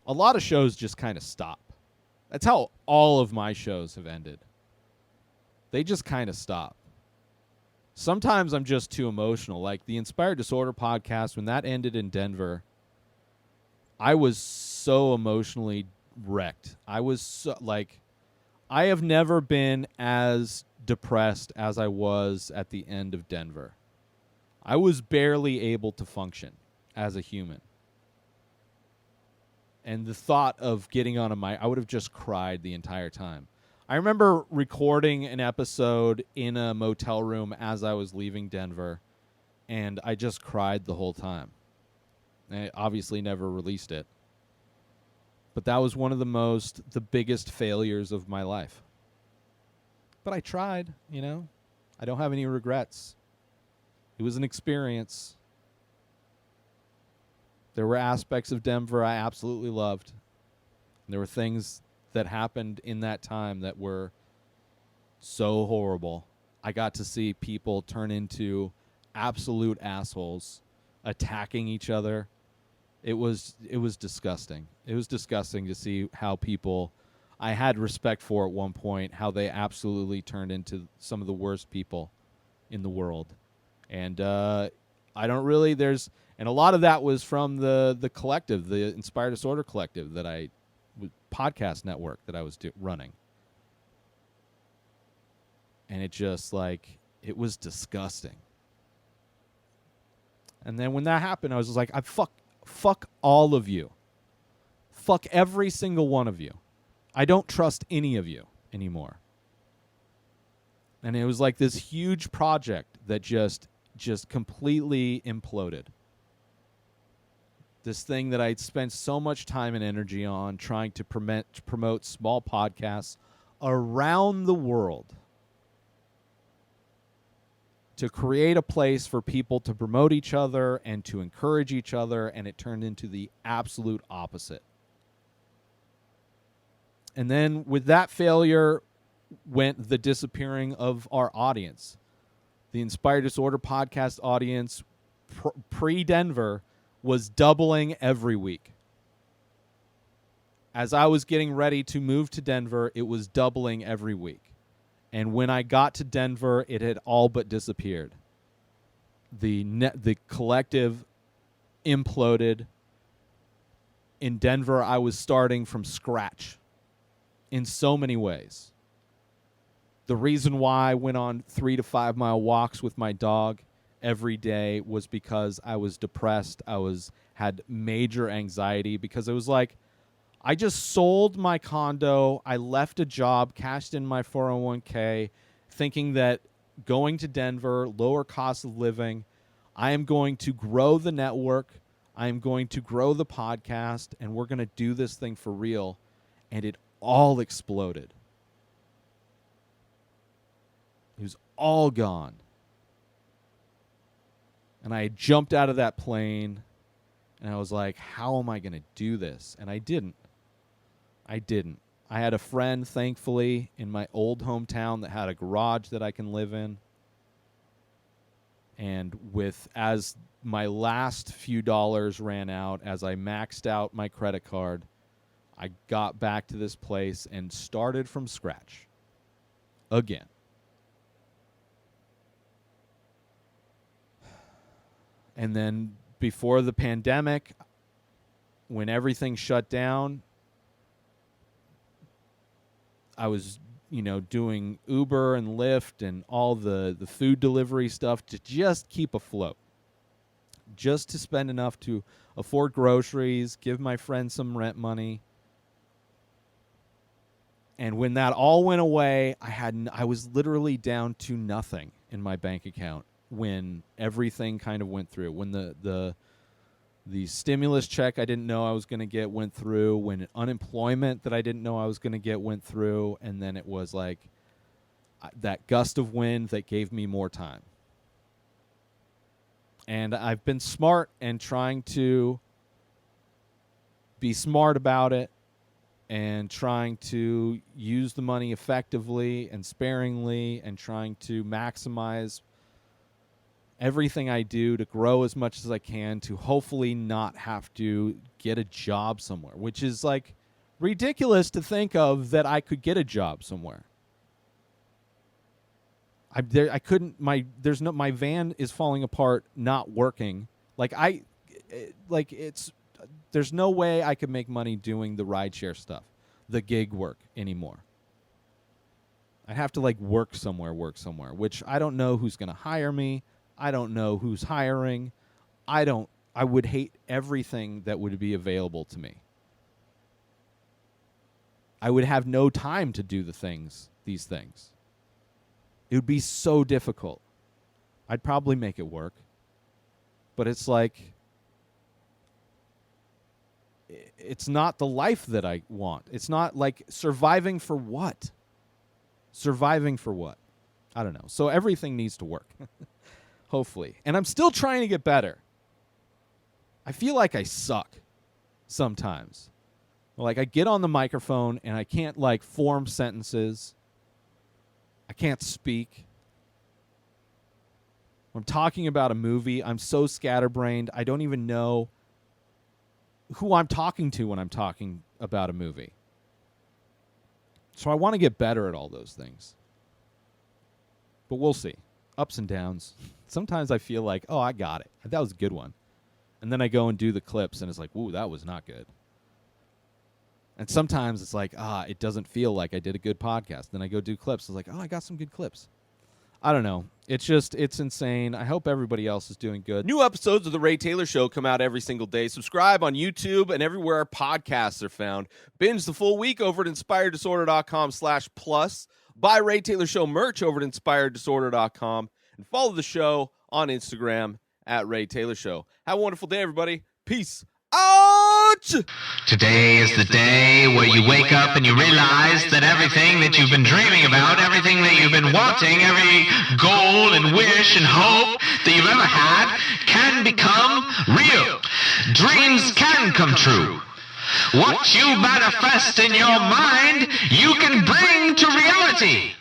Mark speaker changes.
Speaker 1: a lot of shows just kind of stop. That's how all of my shows have ended. They just kind of stop. Sometimes I'm just too emotional. Like the Inspired Disorder podcast, when that ended in Denver, I was so emotionally wrecked. I was so, like, I have never been as depressed as I was at the end of Denver. I was barely able to function as a human. And the thought of getting on a mic, I would have just cried the entire time. I remember recording an episode in a motel room as I was leaving Denver, and I just cried the whole time. I obviously never released it. But that was one of the biggest failures of my life. But I tried, you know. I don't have any regrets. It was an experience. There were aspects of Denver I absolutely loved. There were things that happened in that time that were so horrible. I got to see people turn into absolute assholes, attacking each other. It was disgusting. It was disgusting to see how people I had respect for at one point, how they absolutely turned into some of the worst people in the world. And I don't really, and a lot of that was from the collective, the Inspired Disorder collective podcast network that I was running. And it just it was disgusting. And then when that happened, I was just like, fuck all of you. Fuck every single one of you. I don't trust any of you anymore. And it was like this huge project that just completely imploded. This thing that I'd spent so much time and energy on trying to promote small podcasts around the world, to create a place for people to promote each other and to encourage each other, and it turned into the absolute opposite. And then with that failure went the disappearing of our audience. The Inspired Disorder podcast audience pre-Denver was doubling every week. As I was getting ready to move to Denver, it was doubling every week. And when I got to Denver, it had all but disappeared. The collective imploded. In Denver, I was starting from scratch in so many ways. The reason why I went on 3 to 5 mile walks with my dog every day was because I was depressed. Had major anxiety because it was like, I just sold my condo. I left a job, cashed in my 401k, thinking that going to Denver, lower cost of living, I am going to grow the network. I am going to grow the podcast, and we're going to do this thing for real. And it all exploded. It was all gone. And I jumped out of that plane, and I was like, how am I going to do this? And I didn't. I had a friend, thankfully, in my old hometown that had a garage that I can live in. And as my last few dollars ran out, as I maxed out my credit card, I got back to this place and started from scratch again. And then before the pandemic, when everything shut down, I was, doing Uber and Lyft and all the food delivery stuff to just keep afloat. Just to spend enough to afford groceries, give my friends some rent money. And when that all went away, I was literally down to nothing in my bank account when everything kind of went through. When the stimulus check I didn't know I was going to get went through, when unemployment that I didn't know I was going to get went through, and then it was like that gust of wind that gave me more time. And I've been smart and trying to be smart about it and trying to use the money effectively and sparingly and trying to maximize everything I do to grow as much as I can to hopefully not have to get a job somewhere, which is like ridiculous to think of that I could get a job somewhere. I couldn't. My van is falling apart, not working. There's no way I could make money doing the rideshare stuff, the gig work anymore. I'd have to work somewhere, which I don't know who's going to hire me. I don't know who's hiring. I would hate everything that would be available to me. I would have no time to do these things. It would be so difficult. I'd probably make it work. But it's it's not the life that I want. It's not surviving for what? Surviving for what? I don't know. So everything needs to work. Hopefully. And I'm still trying to get better. I feel like I suck sometimes. I get on the microphone and I can't form sentences. I can't speak. When I'm talking about a movie, I'm so scatterbrained, I don't even know who I'm talking to when I'm talking about a movie. So I want to get better at all those things. But we'll see. Ups and downs. Sometimes I feel oh, I got it. That was a good one. And then I go and do the clips, and it's ooh, that was not good. And sometimes it's it doesn't feel like I did a good podcast. Then I go do clips. It's oh, I got some good clips. I don't know. It's insane. I hope everybody else is doing good.
Speaker 2: New episodes of The Ray Taylor Show come out every single day. Subscribe on YouTube and everywhere our podcasts are found. Binge the full week over at inspireddisorder.com/plus. Buy Ray Taylor Show merch over at inspireddisorder.com. And follow the show on Instagram at Ray Taylor Show. Have a wonderful day, everybody. Peace out!
Speaker 3: Today is the day where you wake up and you realize that everything that you've been dreaming about, everything that you've been wanting, every goal and wish and hope that you've ever had can become real. Dreams can come true. What you manifest in your mind, you can bring to reality.